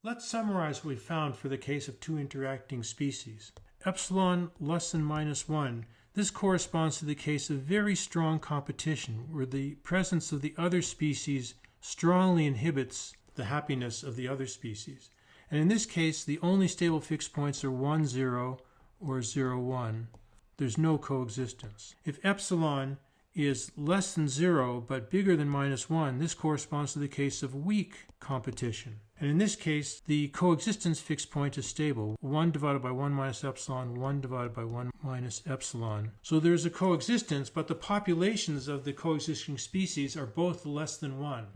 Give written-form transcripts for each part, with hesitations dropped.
Let's summarize what we found for the case of two interacting species. Epsilon less than -1. This corresponds to the case of very strong competition, where the presence of the other species strongly inhibits the happiness of the other species. And in this case, the only stable fixed points are 1, 0 or 0, 1. There's no coexistence. If epsilon is less than 0 but bigger than -1, this corresponds to the case of weak competition. And in this case, the coexistence fixed point is stable. 1 divided by 1 minus epsilon, 1 divided by 1 minus epsilon. So there's a coexistence, but the populations of the coexisting species are both less than 1.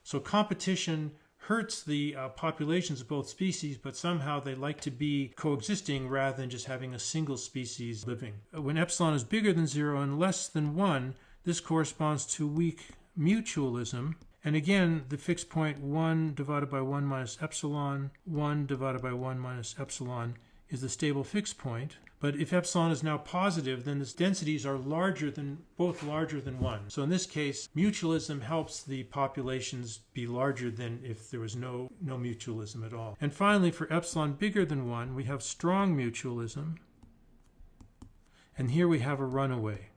So competition hurts the populations of both species, but somehow they like to be coexisting rather than just having a single species living. When epsilon is bigger than 0 and less than 1, this corresponds to weak mutualism. And again, the fixed point 1 divided by 1 minus epsilon, 1 divided by 1 minus epsilon is the stable fixed point. But if epsilon is now positive, then the densities are both larger than 1. So in this case, mutualism helps the populations be larger than if there was no mutualism at all. And finally, for epsilon bigger than 1, we have strong mutualism. And here we have a runaway.